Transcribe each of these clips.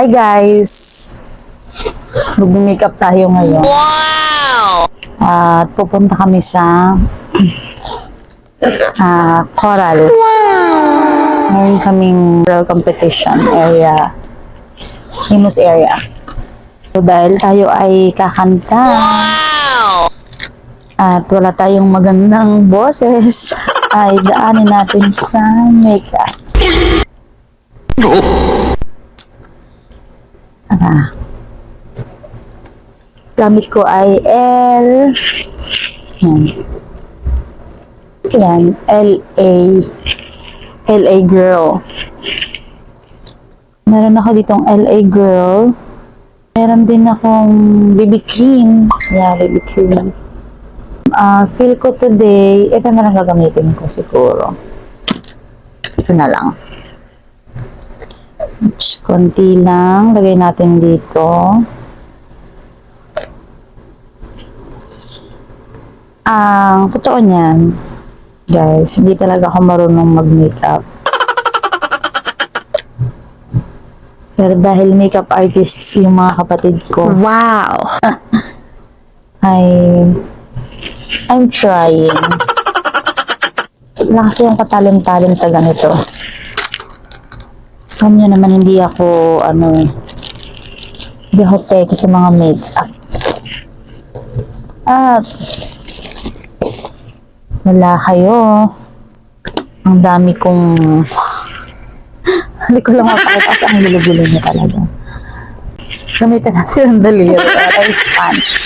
Hi guys! Mag-makeup tayo ngayon. Wow! At pupunta kami sa Coral. Meron kaming girl competition area. Famous area. So, dahil tayo ay kakanta. Wow! At wala tayong magandang boses, ay daanin natin sa makeup. Gamit ko ay LA Girl. Meron ako ditong LA Girl. Meron din akong BB cream. Yeah, BB cream. Feel ko today, ito na lang gagamitin ko siguro. Ito na lang. Konti lang. Lagay natin dito. Ang totoo niyan, guys, hindi talaga ako marunong mag-makeup. Pero dahil makeup artists yung mga kapatid ko, Wow! I'm trying. Wala kasi yung katalim-talim sa ganito. Alam niyo naman, hindi ako, hindi ako teki sa mga makeup. At, wala kayo. Ang dami kong, hindi ko lang mapakita kasi ang gulo-gulo niya talaga. Gamitin natin ang daliri. Ay, sponge.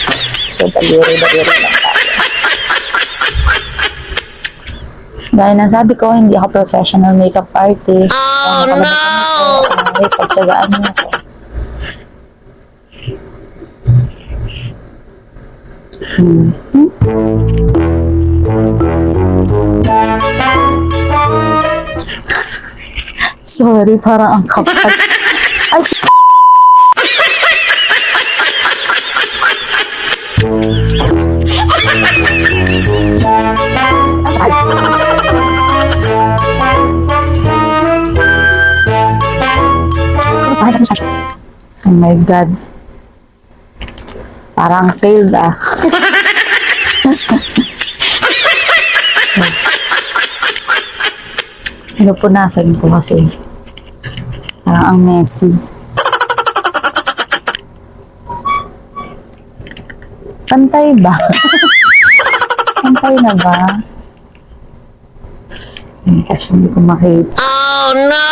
So, daliri lang tayo. Dahil nasabi ko, hindi ako professional makeup artist. Oh, no! Ay, pagtsagaan niyo ako. Sorry, parang ang kapal. Ay! Oh my God. Parang failed Pinupunasan ko kasi. Parang ang messy. Pantay ba? Pantay na ba? Kasi hindi ko makita. Oh, no!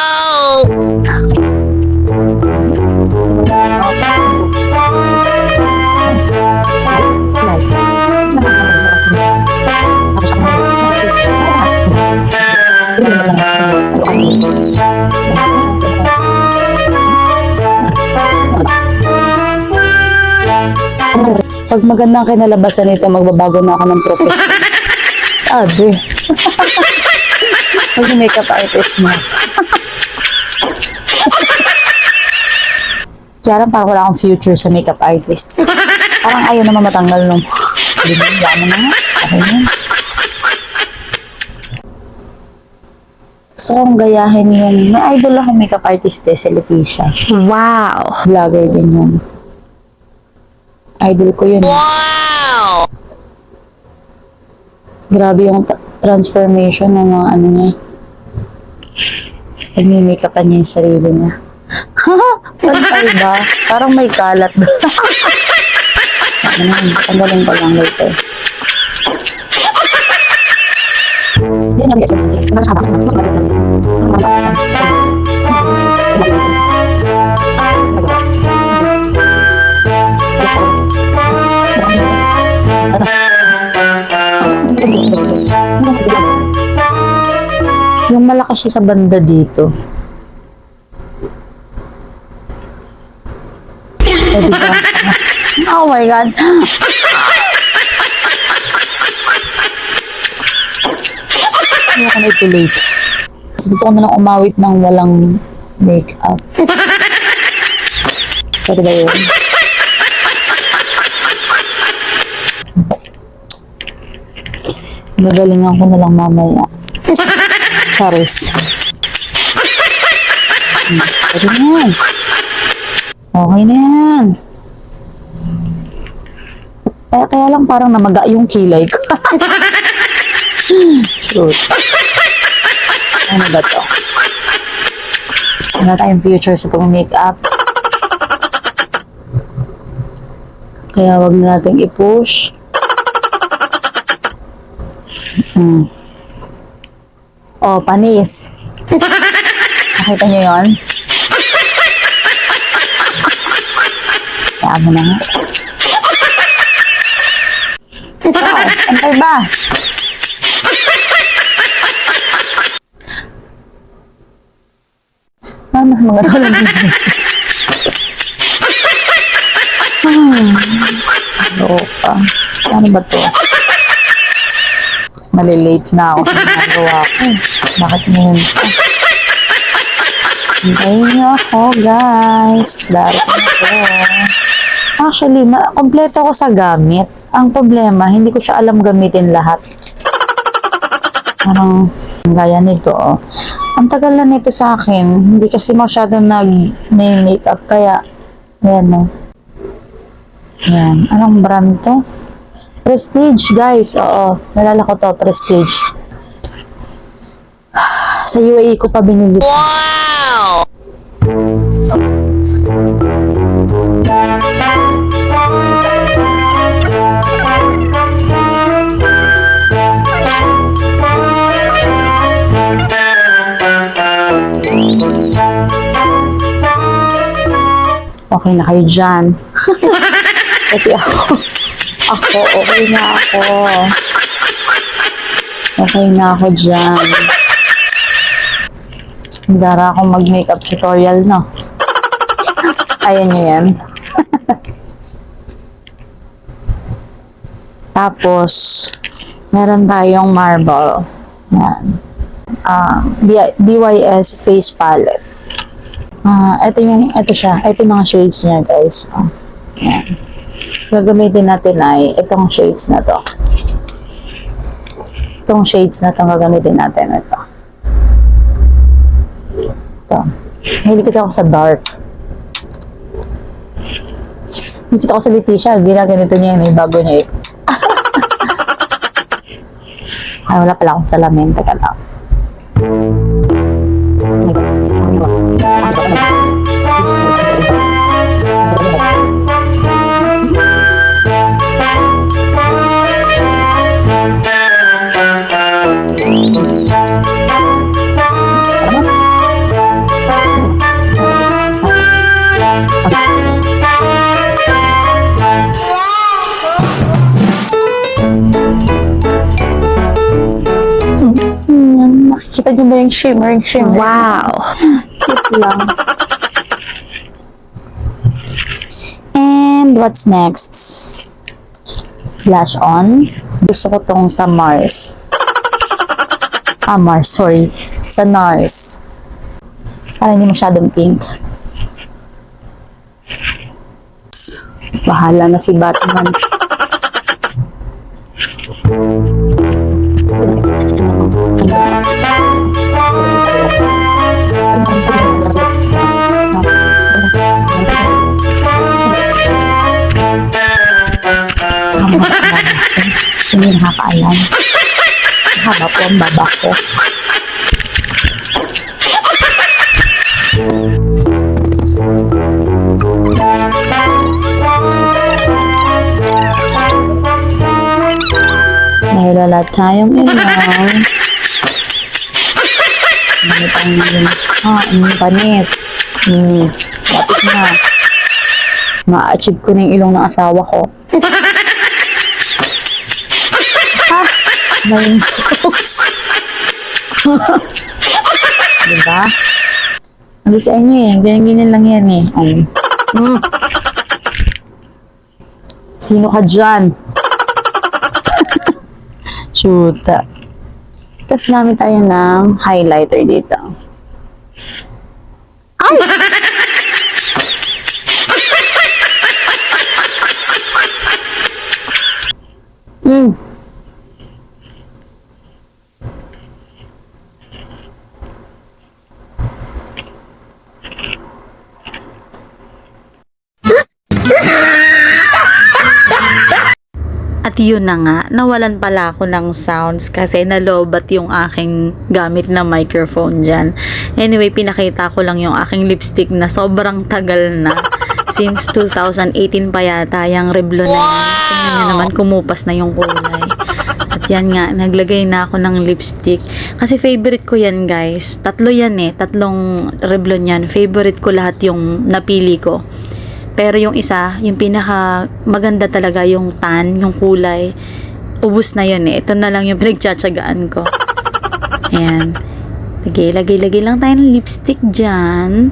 Pag magandang kinalabasan nito, magbabago na ako ng profession. Sabi. Mag-makeup artist na. Kaya parang wala akong future sa makeup artist. Parang ayaw naman matanggal nung yaman na nga. Okay na. So, kung gayahin yun, may idol akong makeup artist si Leticia. Wow! Vlogger din yun. Idol ko yun. Wow! Grabe yung transformation ng mga niya. Pag-makeupan niya yung sarili niya. Pantay ba? Parang may kalat ba? Tanggalin ko lang later. Yung malakas siya sa banda dito. Eh, diba? Oh my God. Hindi ako na-ituloy. Gusto ko na lang umawit ng walang makeup. Pwede ba yun? Gagalingan ko na lang mamaya. Charis. Pwede na yan. Okay na yan. Kaya lang parang namaga yung kilay ko. Shoot. Ano ba to? Ano tayong future sa pag-makeup? Kaya wag na natin i-push. Oh, panis. Nakita nyo yun? Kaya mo na nga. Ikaw, antay ba? Parang mas maganda lang dito. Ano pa? Ano ba to? Malilate na ako sa ginagawa ko. Bakit ngayon pa? Hintayin niyo ako, guys. Darating ako. Actually, kompleto ako sa gamit. Ang problema, hindi ko siya alam gamitin lahat. Parang gaya nito, oh. Ang tagal na nito sa akin. Hindi kasi masyado may makeup. Kaya, ayan, oh. Ayan. Anong brand to? Prestige, guys. Oo, nalala ko to, Prestige. Sa UAE ko pa binili. Wow! Okay na kayo dyan. Kasi ako, okay na ako. Okay na ako dyan. Dara akong mag-makeup tutorial, no? Ayan nyo yan. Tapos, meron tayong marble. Yan. BYS Face Palette. Ito siya. Ito yung mga shades niya, guys. Yan. Gagamitin natin ay itong shades na to. Itong shades na to gagamitin natin. Ito. Hindi kasi ako sa dark. Nakita ko sa Leticia, ginaganito niya yun, bago niya eh. Ay, wala pala akong salamin. Teka lang. Nakikita niyo ba yung shimmer? Wow! Cute lang. And what's next? Blush on. Gusto ko tong sa Mars. Mars, sorry. Sa NARS. Para hindi masyadong pink. Bahala na si Batman. Hindi nakakaalam. Haba po ang baba ko. May wala tayong ilaw. Ano tayong ilaw? Panis. Lapit na. Ma-achieve ko na yung ilong ng asawa ko. Malimos. Diba? Hindi sa inyo eh. Ganyan-ganyan lang yan eh. Sino ka dyan? Shoot. Tapos gamit tayo ng highlighter dito. Ay! At yun na nga, nawalan pala ako ng sounds kasi nalobat yung aking gamit na microphone dyan. Anyway, pinakita ko lang yung aking lipstick na sobrang tagal na. Since 2018 pa yata yung Revlon na yan. Tingnan nyo naman, kumupas na yung kulay. At yan nga, naglagay na ako ng lipstick. Kasi favorite ko yan guys. Tatlo yan tatlong Revlon yan. Favorite ko lahat yung napili ko. Pero yung isa, yung pinaka maganda talaga yung tan, yung kulay. Ubus na yun Ito na lang yung pinagtsatsagaan ko. Ayan. Sige, lagay-lagay lang tayo ng lipstick dyan.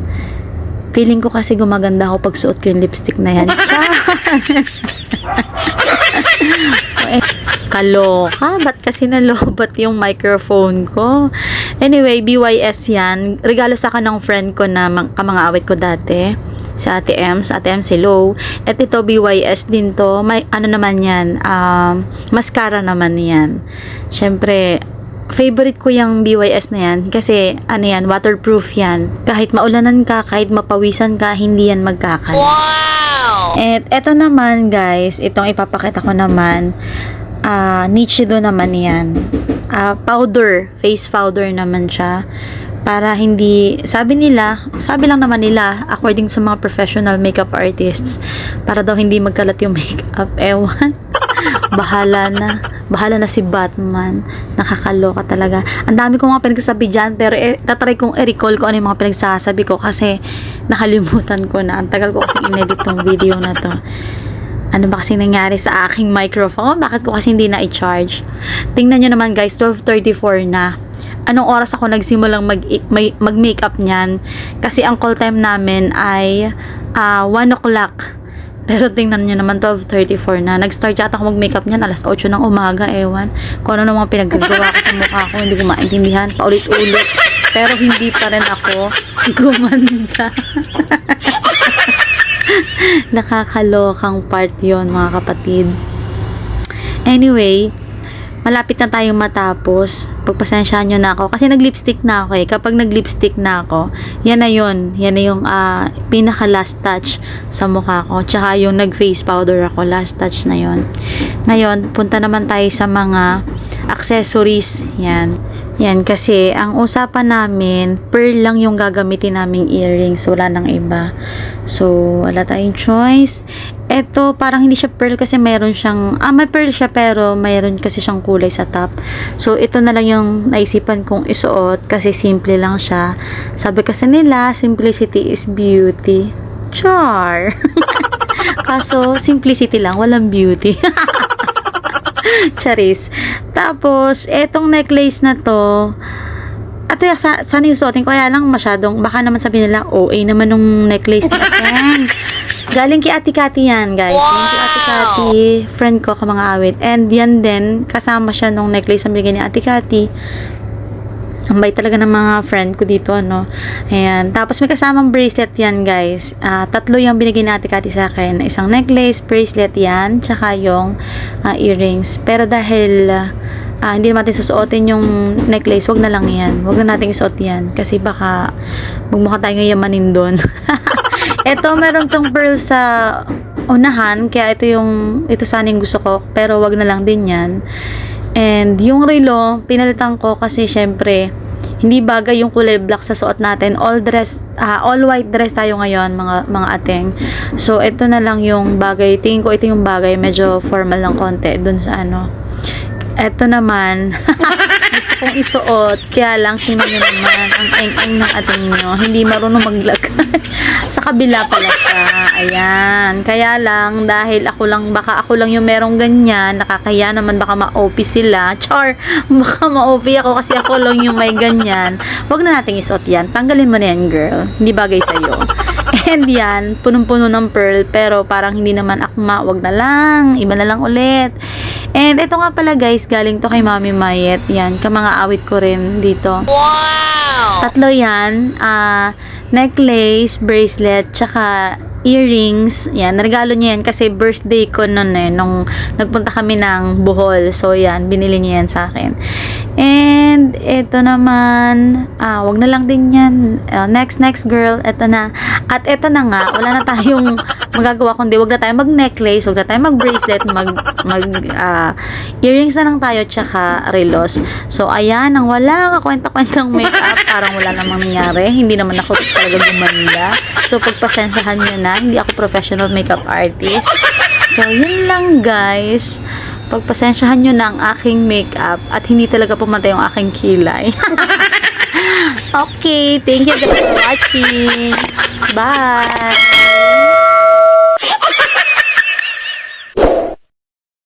Feeling ko kasi gumaganda ako pag suot ko yung lipstick na yan. Kaloka, ba't kasi nalobat yung microphone ko? Anyway, BYS yan. Regalo sa akin ng friend ko na kamang-awit ko dati. Si Ate Ems, hello. At ito, BYS din to. May, ano naman yan, mascara naman yan. Siyempre, favorite ko yung BYS na yan. Kasi, ano yan, waterproof yan. Kahit maulanan ka, kahit mapawisan ka, hindi yan magkakalat. Wow! At eto naman, guys, itong ipapakita ko naman, Nichido naman yan. Powder, face powder naman siya. Para hindi, sabi lang naman nila, according sa mga professional makeup artists, para daw hindi magkalat yung makeup. Ewan. Bahala na si Batman. Nakakaloka talaga. Ang dami ko mga pinagsasabi dyan, pero tatry kong i-recall ko ano yung mga pinagsasabi ko kasi nakalimutan ko na. Ang tagal ko kasi inedit tong video na to. Ano ba kasi nangyari sa aking microphone? Bakit ko kasi hindi na i-charge? Tingnan nyo naman guys, 12:34 na. Anong oras ako nagsimulang mag-makeup niyan? Kasi ang call time namin ay 1 o'clock. Pero tingnan nyo naman, 12:34 na. Nag-start yata ako mag-makeup niyan, alas 8 ng umaga, ewan. Kung ano namang pinagagawa ko sa mukha ko, hindi ko maintindihan. Paulit-ulit. Pero hindi pa rin ako gumanda. Nakakalokang part yon mga kapatid. Anyway, malapit na tayong matapos. Pagpasensyahan nyo na ako. Kasi nag-lipstick na ako Kapag nag-lipstick na ako, yan na yun. Yan na yung pinaka last touch sa mukha ko. Tsaka yung nag-face powder ako. Last touch na yun. Ngayon, punta naman tayo sa mga accessories. Yan, kasi ang usapan namin, pearl lang yung gagamitin naming earrings. Wala nang iba. So, wala tayong choice. Ito, parang hindi siya pearl kasi mayroon siyang, may pearl siya pero mayroon kasi siyang kulay sa top. So, ito na lang yung naisipan kong isuot kasi simple lang siya. Sabi kasi nila, simplicity is beauty. Char! Kaso, simplicity lang, walang beauty. Charis. Tapos, etong necklace na to, sana yung suotin ko, kaya lang masyadong, baka naman sabihin nila, OA naman nung necklace na yan. Galing kay Ate Cathy yan, guys. Wow! Galing kay Ate Cathy, friend ko kamang-awit. And yan din, kasama siya nung necklace na binigay ni Ate Cathy. Ang bait talaga ng mga friend ko dito, Ayan. Tapos may kasamang bracelet yan, guys. Tatlo yung binigay ni Ate Cathy sa akin. Isang necklace, bracelet yan, tsaka yung earrings. Pero dahil hindi naman natin susuotin yung necklace, wag na lang yan. Wag na natin isuot yan. Kasi baka magmukha tayong yamanin doon. Ito, meron tong pearl sa unahan. Kaya ito sana yung gusto ko. Pero wag na lang din yan. And yung relo, pinalitan ko kasi syempre, hindi bagay yung kulay black sa suot natin. All white dress tayo ngayon, mga ateng. So, ito na lang yung bagay. Tingin ko ito yung bagay. Medyo formal ng konti dun sa Ito naman, gusto kong isuot. Kaya lang, tingnan nyo naman, ang eng-eng ng ating nyo. Hindi marunong maglagay. Sa kabila pala siya. Ayan. Kaya lang, dahil baka ako lang yung merong ganyan, nakakaya naman, baka ma-OP sila. Char! Baka ma-OP ako kasi ako lang yung may ganyan. Huwag na nating isuot yan. Tanggalin mo na yan, girl. Hindi bagay sa'yo. And yan, punong-puno ng pearl, pero parang hindi naman akma. Huwag na lang. Iba na lang ulit. And ito nga pala guys, galing to kay Mami Mayet. Yan, kamanga awit ko rin dito. Wow! Tatlo yan. Necklace, bracelet, tsaka earrings. Yan, regalo niya yan kasi birthday ko noon nung nagpunta kami ng Bohol. So yan, binili niya yan sa akin. And ito naman, wag na lang din yan. Next girl, ito na. At ito na nga, wala na tayong magagawa kundi wag na tayo mag-necklace, wag na tayo mag-bracelet, earrings na lang tayo, tsaka relos. So, ayan, ang wala kakwenta-kwentang makeup, parang wala namang nangyari. Hindi naman ako talaga gumanda. So, pagpasensyahan nyo na, hindi ako professional makeup artist. So, yun lang guys. Pagpasensyahan nyo na ang aking makeup at hindi talaga pumantay yung aking kilay. Okay, thank you guys for watching. Bye!